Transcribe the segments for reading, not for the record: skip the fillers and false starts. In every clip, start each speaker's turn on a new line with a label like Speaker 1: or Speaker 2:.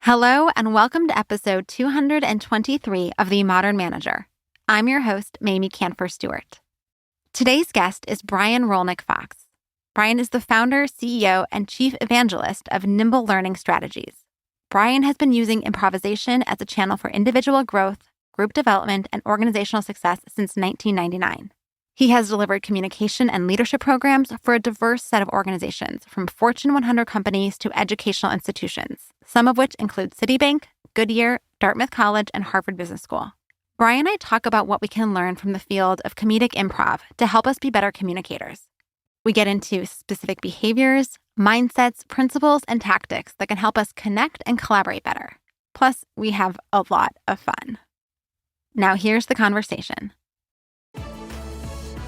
Speaker 1: Hello, and welcome to episode 223 of The Modern Manager. I'm your host, Mamie Canfor-Stewart. Today's guest is Brian Rolnick-Fox. Brian is the founder, CEO, and chief evangelist of Nimble learning strategies. Brian has been using improvisation as a channel for individual growth, group development, and organizational success since 1999. He has delivered communication and leadership programs for a diverse set of organizations, from Fortune 100 companies to educational institutions, some of which include Citibank, Goodyear, Dartmouth College, and Harvard Business School. Brian and I talk about what we can learn from the field of comedic improv to help us be better communicators. We get into specific behaviors, mindsets, principles, and tactics that can help us connect and collaborate better. Plus, we have a lot of fun. Now here's the conversation.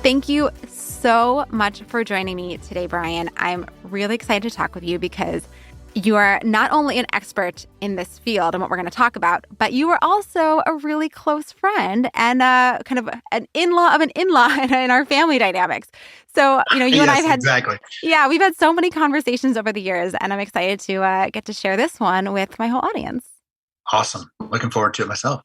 Speaker 1: Thank you so much for joining me today, Brian. I'm really excited to talk with you because you are not only an expert in this field and what we're going to talk about, but you are also a really close friend and kind of an in-law of an in-law in our family dynamics. So, you and I have had,
Speaker 2: exactly.
Speaker 1: Yeah, we've had so many conversations over the years, and I'm excited to get to share this one with my whole audience.
Speaker 2: Awesome. Looking forward to it myself.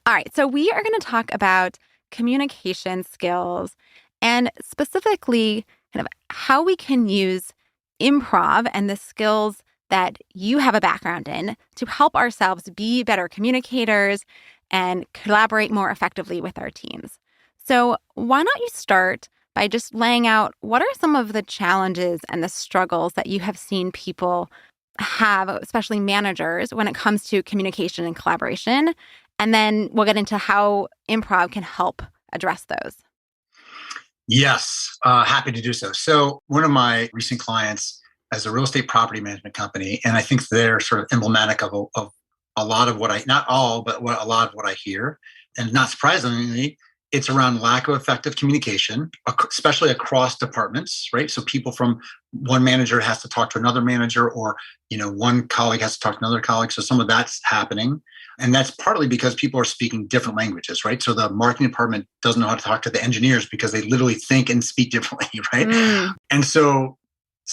Speaker 1: All right. So we are going to talk about communication skills and specifically kind of how we can use improv and the skills that you have a background in to help ourselves be better communicators and collaborate more effectively with our teams. So why don't you start by just laying out what are some of the challenges and the struggles that you have seen people have, especially managers, when it comes to communication and collaboration? And then we'll get into how improv can help address those.
Speaker 2: Yes, happy to do so. So one of my recent clients has a real estate property management company, and I think they're sort of emblematic of a lot of what not all, but a lot of what I hear. And not surprisingly, it's around lack of effective communication, especially across departments, right? So people from one manager has to talk to another manager, or one colleague has to talk to another colleague. So some of that's happening. And that's partly because people are speaking different languages, right? So the marketing department doesn't know how to talk to the engineers because they literally think and speak differently, right? And so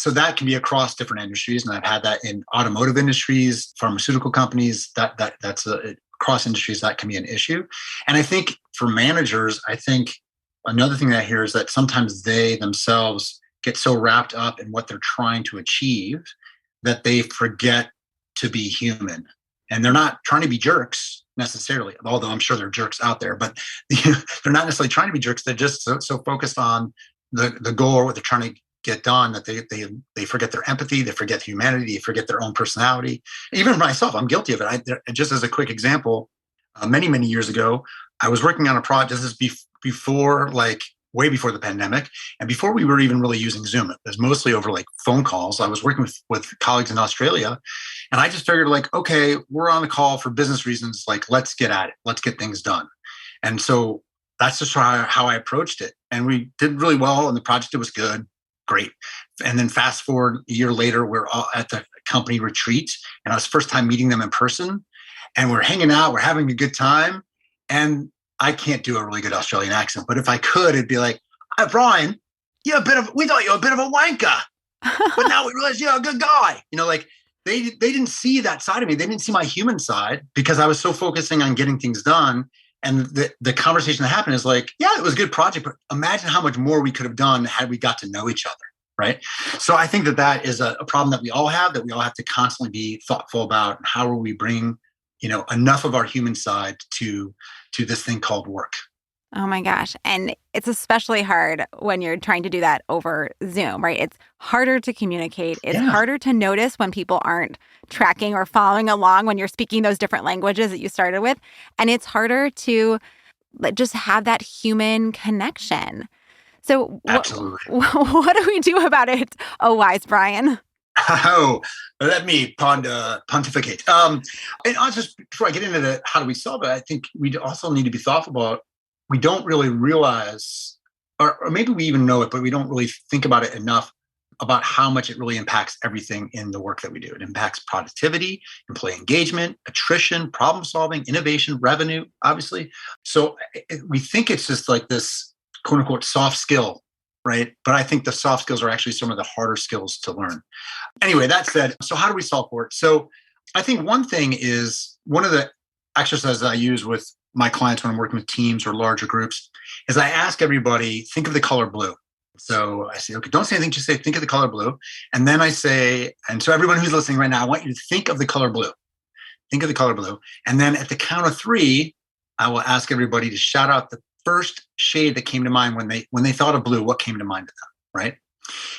Speaker 2: that can be across different industries. And I've had that in automotive industries, pharmaceutical companies, that's across industries that can be an issue. And I think for managers, I think another thing that I hear is that sometimes they themselves get so wrapped up in what they're trying to achieve that they forget to be human. And they're not trying to be jerks necessarily, although I'm sure there are jerks out there, but they're not necessarily trying to be jerks. They're just so focused on the goal or what they're trying to get done that they forget their empathy, they forget humanity, they forget their own personality. Even myself, I'm guilty of it. Just as a quick example, many, many years ago, I was working on a project. This is before, way before the pandemic, and before we were even really using Zoom. It was mostly over phone calls. I was working with colleagues in Australia, and I just figured okay, we're on the call for business reasons. Let's get at it. Let's get things done. And so that's just how I approached it. And we did really well, and the project was good, great. And then fast forward a year later, we're all at the company retreat, and I was first time meeting them in person, and we're hanging out, we're having a good time, and I can't do a really good Australian accent, but if I could, it'd be like, "Hi, Brian, we thought you were a bit of a wanker, but now we realize you're a good guy." They didn't see that side of me. They didn't see my human side because I was so focusing on getting things done. And the conversation that happened is yeah, it was a good project, but imagine how much more we could have done had we got to know each other, right? So I think that is a problem that we all have to constantly be thoughtful about. How will we bring enough of our human side to this thing called work?
Speaker 1: Oh my gosh. And it's especially hard when you're trying to do that over Zoom, right? It's harder to communicate. It's harder to notice when people aren't tracking or following along when you're speaking those different languages that you started with. And it's harder to just have that human connection. So
Speaker 2: Absolutely.
Speaker 1: What do we do about it? Oh, wise Brian.
Speaker 2: Oh, let me pontificate. And just before I get into how do we solve it, I think we also need to be thoughtful about, we don't really realize, or maybe we even know it, but we don't really think about it enough about how much it really impacts everything in the work that we do. It impacts productivity, employee engagement, attrition, problem solving, innovation, revenue, obviously. So we think it's just this quote unquote soft skill, right? But I think the soft skills are actually some of the harder skills to learn. Anyway, that said, so how do we solve for it? So I think one thing is one of the exercises I use with my clients when I'm working with teams or larger groups is I ask everybody, think of the color blue. So I say, okay, don't say anything, just say, think of the color blue. And then I say, and so everyone who's listening right now, I want you to think of the color blue. Think of the color blue. And then at the count of three, I will ask everybody to shout out the first shade that came to mind when they thought of blue, what came to mind to them, right?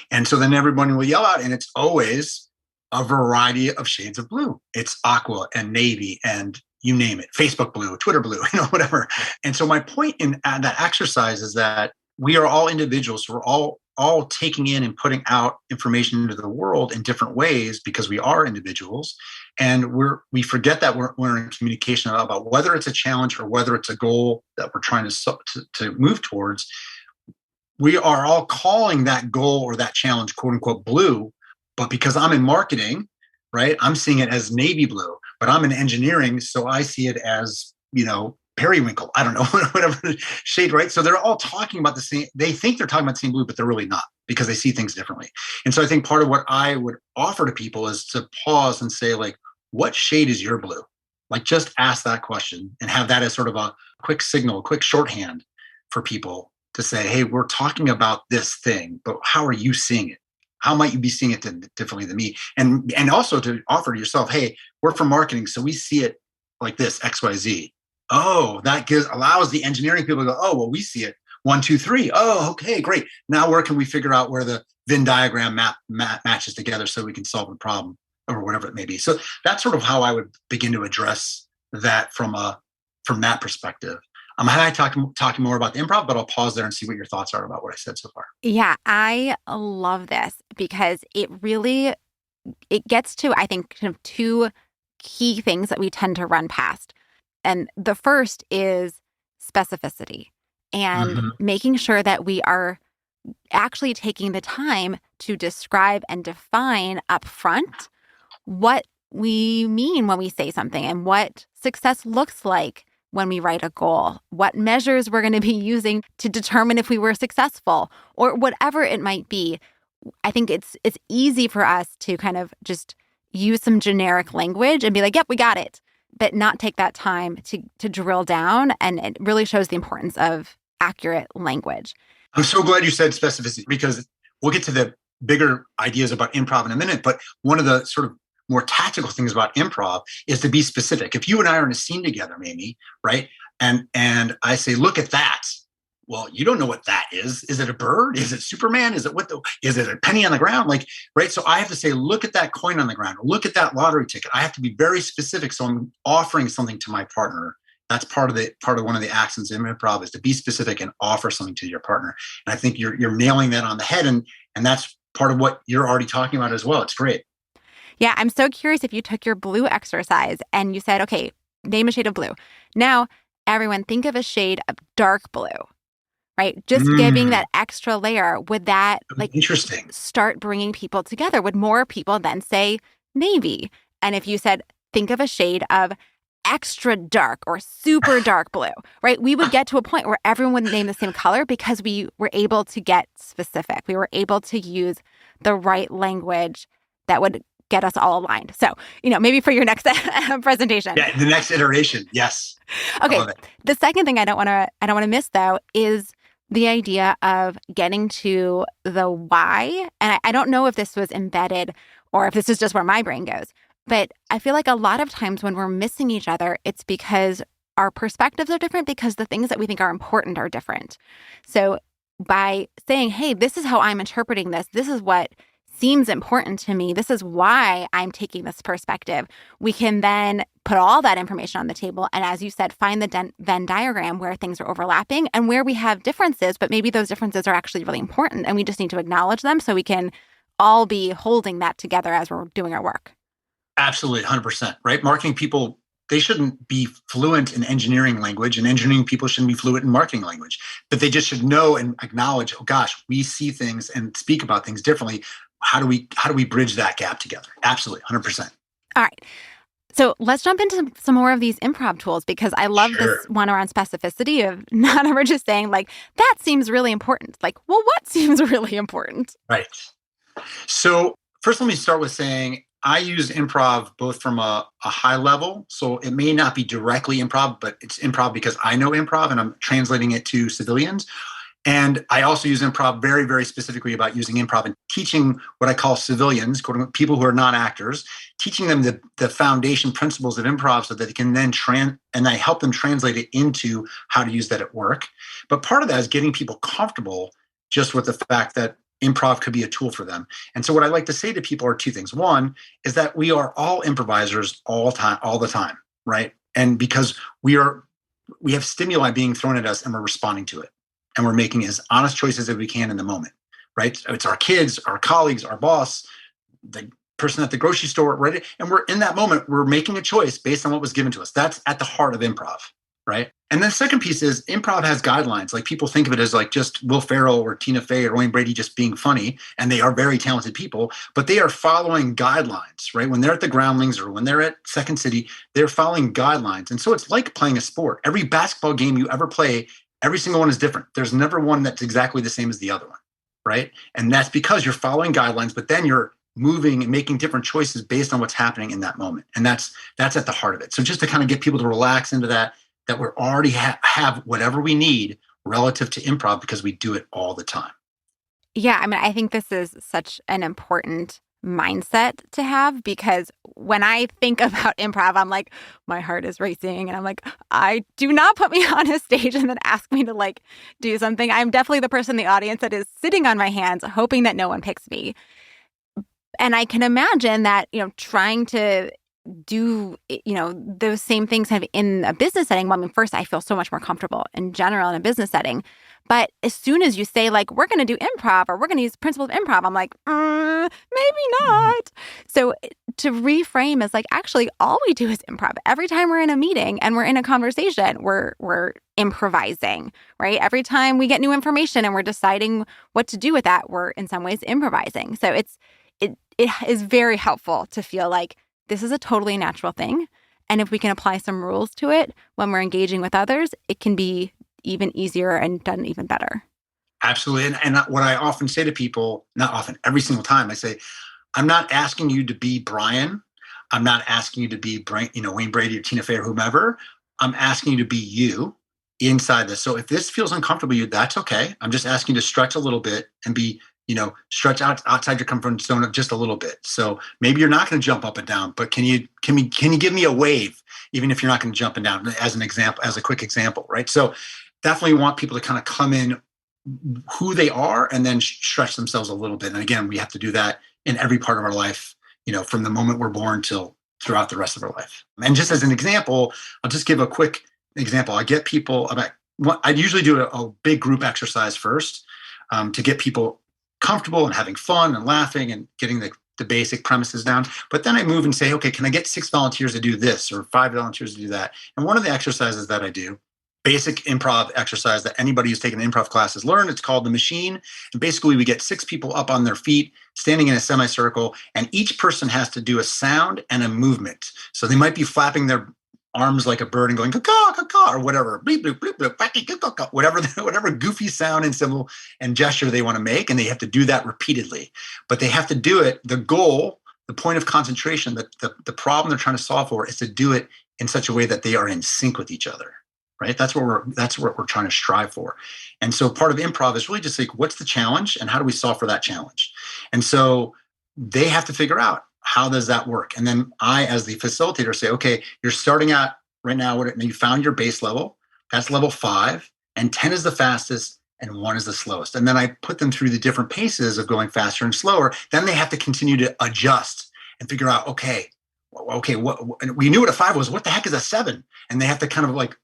Speaker 2: And so then everybody will yell out, and it's always a variety of shades of blue. It's aqua and navy and you name it, Facebook blue, Twitter blue, whatever. And so my point in that exercise is that we are all individuals. So we're all taking in and putting out information into the world in different ways because we are individuals. And we forget that we're in communication about whether it's a challenge or whether it's a goal that we're trying to move towards. We are all calling that goal or that challenge, quote unquote, blue. But because I'm in marketing, right, I'm seeing it as navy blue. But I'm in engineering, so I see it as, periwinkle. I don't know, whatever shade, right? So they're all talking about the same. They think they're talking about the same blue, but they're really not because they see things differently. And so I think part of what I would offer to people is to pause and say, like, what shade is your blue? Like, just ask that question and have that as sort of a quick signal, a quick shorthand for people to say, hey, we're talking about this thing, but how are you seeing it? How might you be seeing it differently than me? And also to offer to yourself, hey, we're from marketing, so we see it like this, X, Y, Z. Oh, that allows the engineering people to go, oh, well, we see it 1, 2, 3. Oh, okay, great. Now where can we figure out where the Venn diagram matches together so we can solve the problem or whatever it may be? So that's sort of how I would begin to address that from that perspective. I'm happy talking more about the improv, but I'll pause there and see what your thoughts are about what I said so far.
Speaker 1: Yeah, I love this because it gets to, I think, kind of two key things that we tend to run past. And the first is specificity and making sure that we are actually taking the time to describe and define upfront what we mean when we say something and what success looks like when we write a goal, what measures we're going to be using to determine if we were successful or whatever it might be. I think it's easy for us to kind of just use some generic language and be like, yep, we got it, but not take that time to drill down. And it really shows the importance of accurate language.
Speaker 2: I'm so glad you said specificity because we'll get to the bigger ideas about improv in a minute. But one of the sort of more tactical things about improv is to be specific. If you and I are in a scene together, Mamie, right? And I say, look at that. Well, you don't know what that is. Is it a bird? Is it Superman? Is it a penny on the ground? Like, right? So I have to say, look at that coin on the ground. Look at that lottery ticket. I have to be very specific. So I'm offering something to my partner. That's part of one of the accents in improv is to be specific and offer something to your partner. And I think you're nailing that on the head. And that's part of what you're already talking about as well. It's great.
Speaker 1: Yeah, I'm so curious if you took your blue exercise and you said, okay, name a shade of blue. Now, everyone think of a shade of dark blue, right? Just giving that extra layer. Would that
Speaker 2: interesting
Speaker 1: start bringing people together? Would more people then say navy? And if you said, think of a shade of extra dark or super dark blue, right? We would get to a point where everyone would name the same color because we were able to get specific. We were able to use the right language that would get us all aligned. So, maybe for your next presentation.
Speaker 2: Yeah, the next iteration. Yes.
Speaker 1: Okay. The second thing I don't want to miss though is the idea of getting to the why. And I don't know if this was embedded or if this is just where my brain goes, but I feel like a lot of times when we're missing each other, it's because our perspectives are different because the things that we think are important are different. So by saying, hey, this is how I'm interpreting this, this is what seems important to me, this is why I'm taking this perspective, we can then put all that information on the table. And as you said, find the Venn diagram where things are overlapping and where we have differences, but maybe those differences are actually really important and we just need to acknowledge them so we can all be holding that together as we're doing our work.
Speaker 2: Absolutely, 100%, right? Marketing people, they shouldn't be fluent in engineering language and engineering people shouldn't be fluent in marketing language, but they just should know and acknowledge, oh gosh, we see things and speak about things differently. How do we bridge that gap together? Absolutely, 100%.
Speaker 1: All right. So let's jump into some more of these improv tools because I love this one around specificity of not ever just saying like, that seems really important. Like, well, what seems really important?
Speaker 2: Right. So first, let me start with saying I use improv both from a high level. So it may not be directly improv, but it's improv because I know improv and I'm translating it to civilians. And I also use improv very, very specifically about using improv and teaching what I call civilians, people who are not actors, teaching them the foundation principles of improv so that they can then and I help them translate it into how to use that at work. But part of that is getting people comfortable just with the fact that improv could be a tool for them. And so what I like to say to people are two things. One is that we are all improvisers all the time, right? And because we have stimuli being thrown at us and we're responding to it. And we're making as honest choices as we can in the moment, right? It's our kids, our colleagues, our boss, the person at the grocery store, right? And we're in that moment, we're making a choice based on what was given to us. That's at the heart of improv, right? And then the second piece is improv has guidelines. Like people think of it as like just Will Ferrell or Tina Fey or Wayne Brady just being funny, and they are very talented people, but they are following guidelines, right? When they're at the Groundlings or when they're at Second City, they're following guidelines. And so it's like playing a sport. Every basketball game you ever play, every single one is different. There's never one that's exactly the same as the other one, right? And that's because you're following guidelines, but then you're moving and making different choices based on what's happening in that moment. And that's at the heart of it. So just to kind of get people to relax into that we're already have whatever we need relative to improv because we do it all the time.
Speaker 1: Yeah, I mean, I think this is such an important mindset to have because when I think about improv, I'm like, my heart is racing and I'm like, I do not put me on a stage and then ask me to like do something. I'm definitely the person in the audience that is sitting on my hands, hoping that no one picks me. And I can imagine that, trying to do, those same things kind of in a business setting. Well, I mean, first, I feel so much more comfortable in general in a business setting. But as soon as you say, like, we're going to do improv or we're going to use principles of improv, I'm like, maybe not. So to reframe is like, actually, all we do is improv. Every time we're in a meeting and we're in a conversation, we're improvising, right? Every time we get new information and we're deciding what to do with that, we're in some ways improvising. So it is very helpful to feel like this is a totally natural thing. And if we can apply some rules to it when we're engaging with others, it can be even easier and done even better.
Speaker 2: Absolutely. And what I often say to people, not often, every single time, I say, I'm not asking you to be Brian. I'm not asking you to be Wayne Brady or Tina Fey or whomever. I'm asking you to be you inside this. So if this feels uncomfortable to you, that's okay. I'm just asking you to stretch a little bit and be stretch outside your comfort zone just a little bit. So maybe you're not going to jump up and down, but can you give me a wave, even if you're not going to jump and down, as an example, as a quick example, right? So definitely want people to kind of come in who they are and then stretch themselves a little bit. And again, we have to do that in every part of our life, from the moment we're born till throughout the rest of our life. And just as an example, I'll just give a quick example. I get people I usually do a big group exercise first to get people comfortable and having fun and laughing and getting the basic premises down. But then I move and say, okay, can I get 6 volunteers to do this or 5 volunteers to do that? And one of the exercises that I do, basic improv exercise that anybody who's taken an improv class has learned, it's called the machine. And basically we get 6 people up on their feet, standing in a semicircle, and each person has to do a sound and a movement. So they might be flapping their arms like a bird and going caw caw or whatever, bleep bleep bleep bleep, whatever goofy sound and symbol and gesture they want to make, and they have to do that repeatedly. But they have to do it. The goal, the point of concentration, the problem they're trying to solve for is to do it in such a way that they are in sync with each other. Right? That's what we're trying to strive for. And so part of improv is really just like, what's the challenge and how do we solve for that challenge? And so they have to figure out, how does that work? And then I, as the facilitator, say, okay, you're starting out right now, you found your base level. That's level 5, and 10 is the fastest, and 1 is the slowest. And then I put them through the different paces of going faster and slower. Then they have to continue to adjust and figure out, okay, what we knew what a 5 was. What the heck is a 7? And they have to kind of like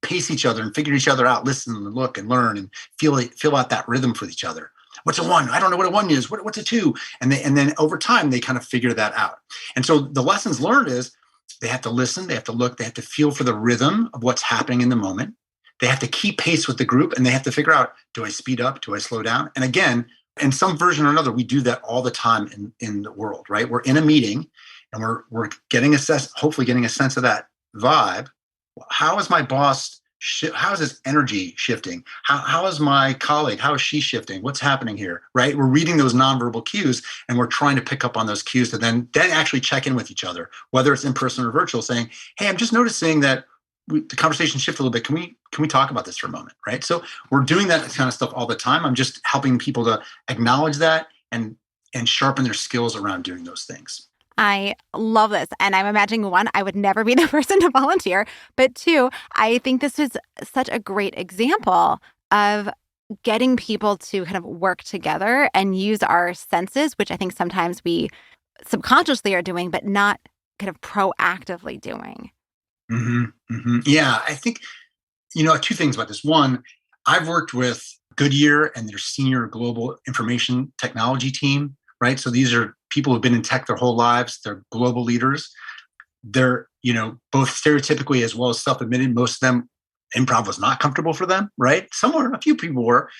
Speaker 2: pace each other and figure each other out, listen and look and learn and feel out that rhythm with each other. What's a 1? I don't know what a 1 is. What's a 2? And then over time, they kind of figure that out. And so the lessons learned is they have to listen, they have to look, they have to feel for the rhythm of what's happening in the moment. They have to keep pace with the group, and they have to figure out, do I speed up? Do I slow down? And again, in some version or another, we do that all the time in the world, right? We're in a meeting and we're hopefully getting a sense of that vibe. How is my boss how is this energy shifting? How is my colleague, how is she shifting? What's happening here, right? We're reading those nonverbal cues and we're trying to pick up on those cues to then actually check in with each other, whether it's in person or virtual, saying, hey, I'm just noticing that the conversation shift a little bit. Can we talk about this for a moment, right? So we're doing that kind of stuff all the time. I'm just helping people to acknowledge that and sharpen their skills around doing those things.
Speaker 1: I love this. And I'm imagining, one, I would never be the person to volunteer. But two, I think this is such a great example of getting people to kind of work together and use our senses, which I think sometimes we subconsciously are doing, but not kind of proactively doing.
Speaker 2: Mm-hmm, mm-hmm. Yeah, I think, two things about this. One, I've worked with Goodyear and their senior global information technology team, right? So these are people who've been in tech their whole lives. They're global leaders. They're, both stereotypically as well as self-admitted. Most of them, improv was not comfortable for them, right? A few people were.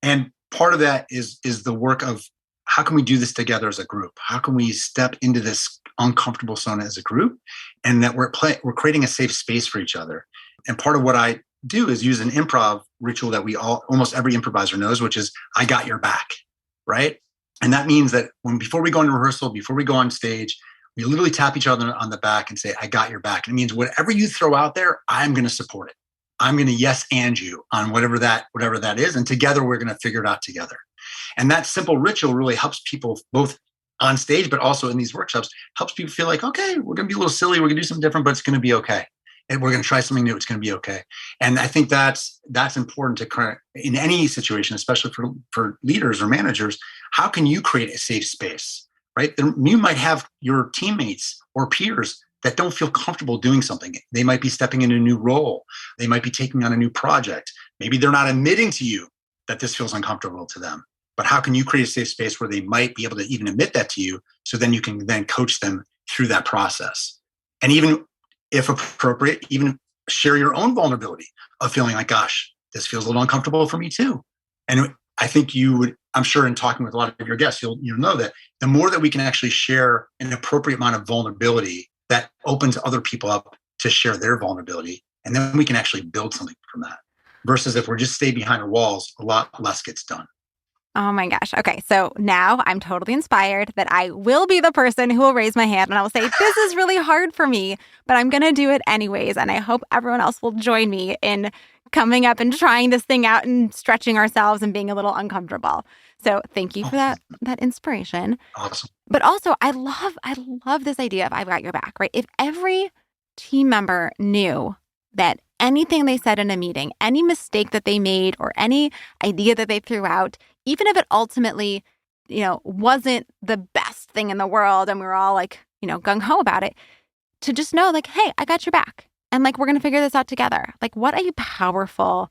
Speaker 2: And part of that is the work of how can we do this together as a group? How can we step into this uncomfortable zone as a group? And that we're creating a safe space for each other. And part of what I do is use an improv ritual that almost every improviser knows, which is I got your back, right? And that means that before we go into rehearsal, before we go on stage, we literally tap each other on the back and say, I got your back. And it means whatever you throw out there, I'm going to support it. I'm going to yes and you on whatever that is. And together, we're going to figure it out together. And that simple ritual really helps people both on stage, but also in these workshops, helps people feel like, okay, we're going to be a little silly. We're going to do something different, but it's going to be okay. And we're going to try something new. It's going to be okay. And I think that's important to in any situation, especially for leaders or managers. How can you create a safe space, right? You might have your teammates or peers that don't feel comfortable doing something. They might be stepping into a new role. They might be taking on a new project. Maybe they're not admitting to you that this feels uncomfortable to them. But how can you create a safe space where they might be able to even admit that to you, so then you can then coach them through that process? And even if appropriate, even share your own vulnerability of feeling like, gosh, this feels a little uncomfortable for me too. And I think I'm sure in talking with a lot of your guests, you'll know that the more that we can actually share an appropriate amount of vulnerability, that opens other people up to share their vulnerability. And then we can actually build something from that. Versus if we're just stay behind our walls, a lot less gets done.
Speaker 1: Oh my gosh. Okay. So now I'm totally inspired that I will be the person who will raise my hand and I will say, this is really hard for me, but I'm going to do it anyways. And I hope everyone else will join me in coming up and trying this thing out and stretching ourselves and being a little uncomfortable. So thank you for that inspiration.
Speaker 2: Awesome.
Speaker 1: But also I love this idea of I've got your back, right? If every team member knew that anything they said in a meeting, any mistake that they made or any idea that they threw out, even if it ultimately, wasn't the best thing in the world and we were all like, gung-ho about it, to just know like, hey, I got your back. And like, we're going to figure this out together. Like, what a powerful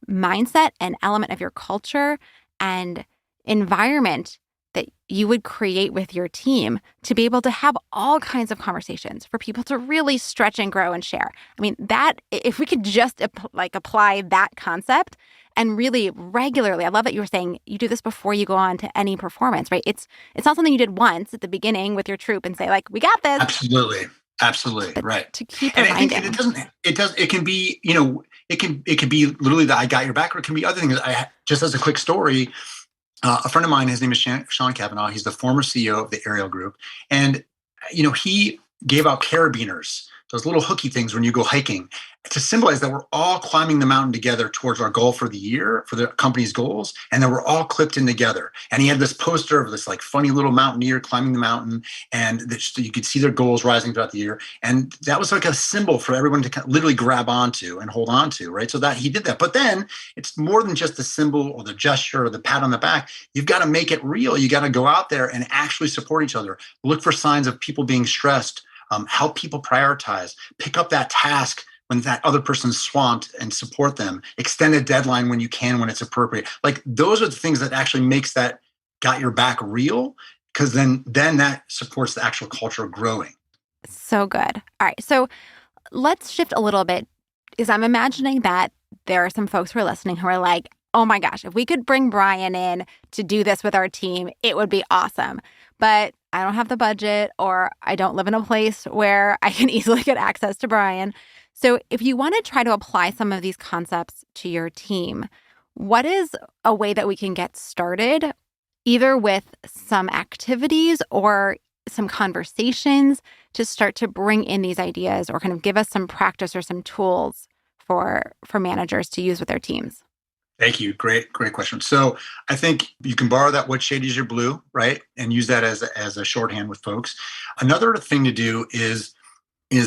Speaker 1: mindset and element of your culture and environment that you would create with your team to be able to have all kinds of conversations for people to really stretch and grow and share. I mean, that if we could just apply that concept and really regularly, I love that you were saying you do this before you go on to any performance, right? It's not something you did once at the beginning with your troupe and say like, we got this.
Speaker 2: Absolutely.
Speaker 1: But
Speaker 2: right.
Speaker 1: To keep
Speaker 2: and
Speaker 1: reminding.
Speaker 2: It can be, it can be literally that I got your back, or it can be other things. Just as a quick story, a friend of mine, his name is Sean Cavanaugh. He's the former CEO of the Ariel Group. And, he gave out carabiners, those little hooky things when you go hiking, to symbolize that we're all climbing the mountain together towards our goal for the year, for the company's goals, and that we're all clipped in together. And he had this poster of this like funny little mountaineer climbing the mountain, and you could see their goals rising throughout the year. And that was like a symbol for everyone to literally grab onto and hold on to, right? So that he did that. But then it's more than just the symbol or the gesture or the pat on the back. You've got to make it real. You got to go out there and actually support each other. Look for signs of people being stressed. Help people prioritize. Pick up that task when that other person's swamped and support them. Extend a deadline when you can, when it's appropriate. Like those are the things that actually makes that got your back real, because then that supports the actual culture of growing.
Speaker 1: So good. All right. So let's shift a little bit, because I'm imagining that there are some folks who are listening who are like, oh my gosh, if we could bring Brian in to do this with our team, it would be awesome. But I don't have the budget, or I don't live in a place where I can easily get access to Brian. So if you want to try to apply some of these concepts to your team, what is a way that we can get started, either with some activities or some conversations to start to bring in these ideas, or kind of give us some practice or some tools for managers to use with their teams?
Speaker 2: Thank you. Great question. So I think you can borrow that "what shade is your blue," right? And use that as a shorthand with folks. Another thing to do is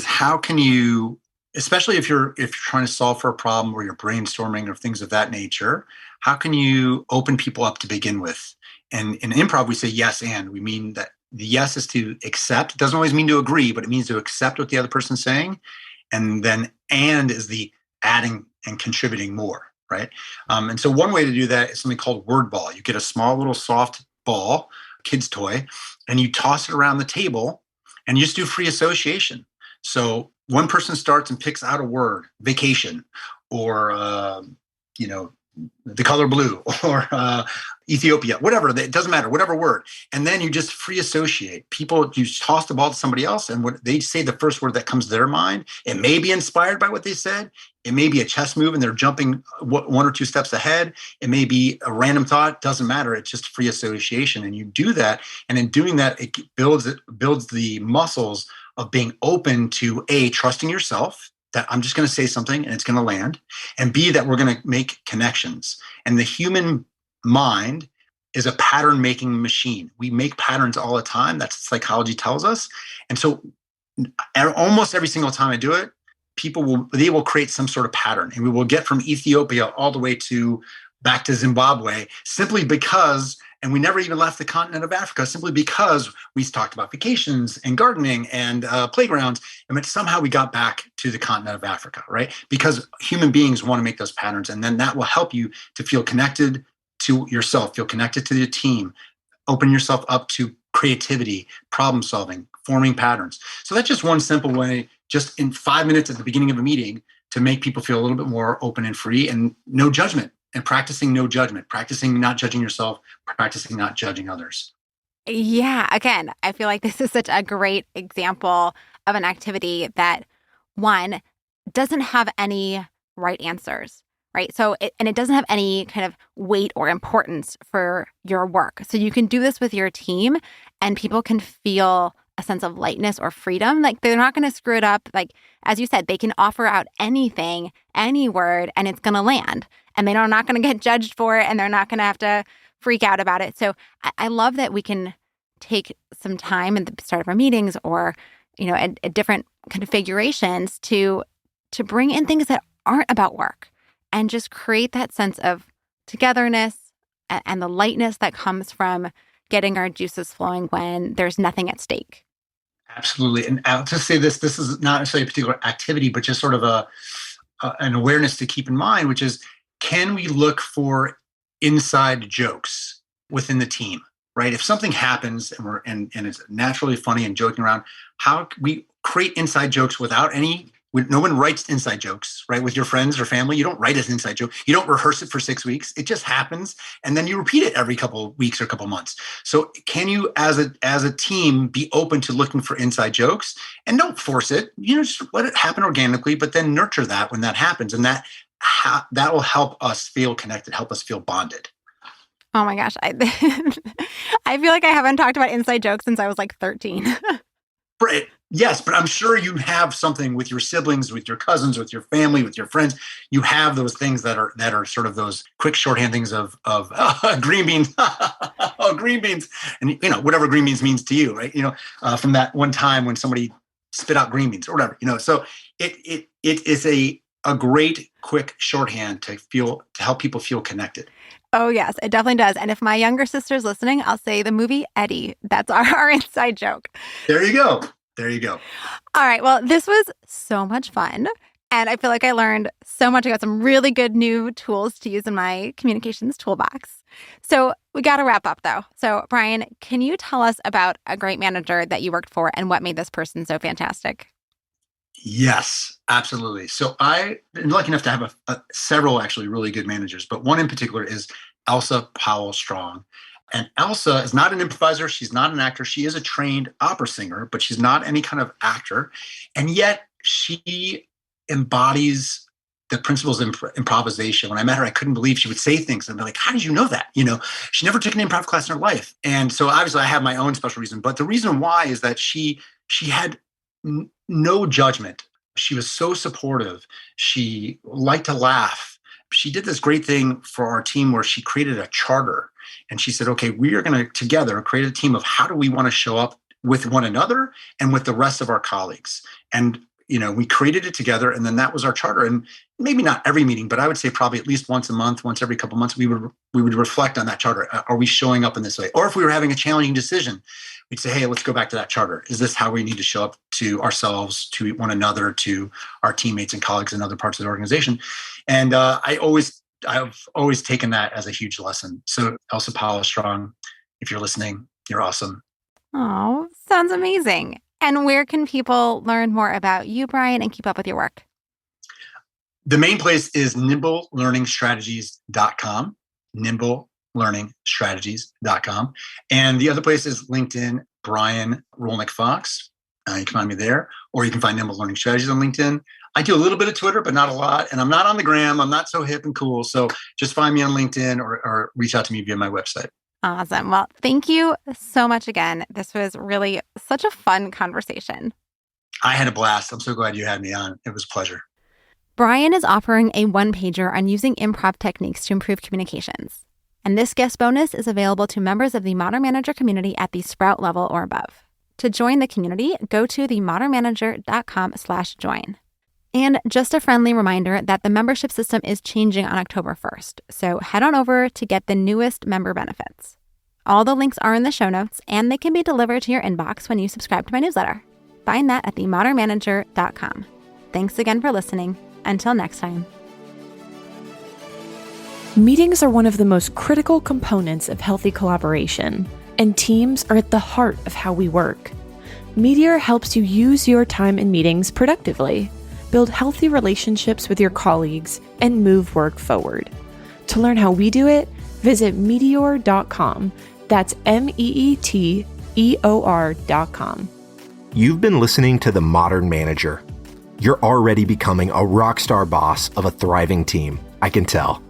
Speaker 2: how can you, especially if you're trying to solve for a problem or you're brainstorming or things of that nature, how can you open people up to begin with? And in improv, we say yes, and we mean that the yes is to accept. It doesn't always mean to agree, but it means to accept what the other person's saying. And then and is the adding and contributing more, right? And so one way to do that is something called word ball. You get a small little soft ball, kid's toy, and you toss it around the table and you just do free association. So one person starts and picks out a word, vacation, or the color blue, or Ethiopia, whatever. It doesn't matter, whatever word. And then you just free associate. You toss the ball to somebody else, and what they say the first word that comes to their mind. It may be inspired by what they said. It may be a chess move, and they're jumping one or two steps ahead. It may be a random thought. Doesn't matter. It's just free association, and you do that. And in doing that, it builds the muscles of being open to trusting yourself, that I'm just going to say something and it's going to land, and B, that we're going to make connections. And the human mind is a pattern making machine. We make patterns all the time. That's what psychology tells us. And so almost every single time I do it, they will create some sort of pattern, and we will get from Ethiopia all the way to back to Zimbabwe, simply because, and we never even left the continent of Africa, simply because we talked about vacations and gardening and playgrounds. And somehow we got back to the continent of Africa, right? Because human beings want to make those patterns. And then that will help you to feel connected to yourself, feel connected to your team, open yourself up to creativity, problem solving, forming patterns. So that's just one simple way, just in 5 minutes at the beginning of a meeting, to make people feel a little bit more open and free, and no judgment. And practicing no judgment, practicing not judging yourself, practicing not judging others.
Speaker 1: Yeah. Again, I feel like this is such a great example of an activity that, one, doesn't have any right answers, right? So, it doesn't have any kind of weight or importance for your work. So you can do this with your team, and people can feel a sense of lightness or freedom. Like, they're not going to screw it up. Like, as you said, they can offer out anything, any word, and it's going to land. And they're not going to get judged for it, and they're not going to have to freak out about it. So I love that we can take some time at the start of our meetings, or, at different configurations to bring in things that aren't about work, and just create that sense of togetherness and the lightness that comes from getting our juices flowing when there's nothing at stake.
Speaker 2: Absolutely. And I'll just say this is not necessarily a particular activity, but just sort of an awareness to keep in mind, which is, can we look for inside jokes within the team, right? If something happens and it's naturally funny and joking around, how can we create inside jokes without no one writes inside jokes, right? With your friends or family, you don't write an inside joke. You don't rehearse it for 6 weeks. It just happens. And then you repeat it every couple of weeks or couple of months. So can you, as a team, be open to looking for inside jokes, and don't force it, just let it happen organically, but then nurture that when that happens. And that will help us feel connected, help us feel bonded.
Speaker 1: Oh my gosh. I feel like I haven't talked about inside jokes since I was like 13.
Speaker 2: Right. Yes, but I'm sure you have something with your siblings, with your cousins, with your family, with your friends. You have those things that are sort of those quick shorthand things of green beans, oh, green beans, and whatever green beans means to you, right? From that one time when somebody spit out green beans or whatever. So it is a great quick shorthand to help people feel connected.
Speaker 1: Oh, yes, it definitely does. And if my younger sister's listening, I'll say the movie Eddie. That's our inside joke.
Speaker 2: There you go. There you go.
Speaker 1: All right. Well, this was so much fun. And I feel like I learned so much. I got some really good new tools to use in my communications toolbox. So we got to wrap up, though. So, Brian, can you tell us about a great manager that you worked for and what made this person so fantastic?
Speaker 2: Yes, absolutely. So I'm lucky enough to have several actually really good managers, but one in particular is Elsa Powell Strong. And Elsa is not an improviser. She's not an actor. She is a trained opera singer, but she's not any kind of actor. And yet she embodies the principles of improvisation. When I met her, I couldn't believe she would say things and be like, how did you know that? She never took an improv class in her life. And so obviously I have my own special reason, but the reason why is that she had no judgment. She was so supportive. She liked to laugh. She did this great thing for our team where she created a charter, and she said, okay, we are going to together create a team of how do we want to show up with one another and with the rest of our colleagues. And we created it together, and then that was our charter. And maybe not every meeting, but I would say probably at least once a month, once every couple of months, we would reflect on that charter. Are we showing up in this way? Or if we were having a challenging decision, we'd say, hey, let's go back to that charter. Is this how we need to show up to ourselves, to one another, to our teammates and colleagues in other parts of the organization? And I've always taken that as a huge lesson. So Elsa Paula Strong, if you're listening, you're awesome.
Speaker 1: Oh, sounds amazing. And where can people learn more about you, Brian, and keep up with your work?
Speaker 2: The main place is nimblelearningstrategies.com, nimblelearningstrategies.com. And the other place is LinkedIn, Brian Rolnick-Fox. You can find me there, or you can find Nimble Learning Strategies on LinkedIn. I do a little bit of Twitter, but not a lot. And I'm not on the gram. I'm not so hip and cool. So just find me on LinkedIn or reach out to me via my website.
Speaker 1: Awesome. Well, thank you so much again. This was really such a fun conversation.
Speaker 2: I had a blast. I'm so glad you had me on. It was a pleasure.
Speaker 1: Brian is offering a one-pager on using improv techniques to improve communications. And this guest bonus is available to members of the Modern Manager community at the Sprout level or above. To join the community, go to themodernmanager.com/join. And just a friendly reminder that the membership system is changing on October 1st, so head on over to get the newest member benefits. All the links are in the show notes, and they can be delivered to your inbox when you subscribe to my newsletter. Find that at themodernmanager.com. Thanks again for listening. Until next time.
Speaker 3: Meetings are one of the most critical components of healthy collaboration, and teams are at the heart of how we work. Meteor helps you use your time in meetings productively, build healthy relationships with your colleagues, and move work forward. To learn how we do it, visit meteor.com. That's MEETEOR.com.
Speaker 4: You've been listening to The Modern Manager. You're already becoming a rock star boss of a thriving team, I can tell.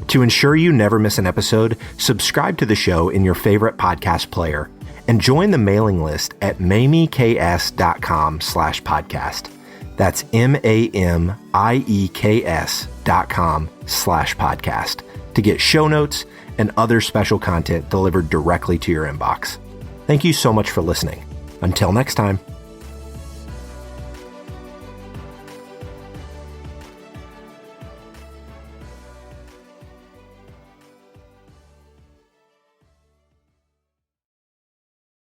Speaker 4: To ensure you never miss an episode, subscribe to the show in your favorite podcast player and join the mailing list at mamieks.com/podcast. That's MAMIEKS.com/podcast to get show notes and other special content delivered directly to your inbox. Thank you so much for listening. Until next time.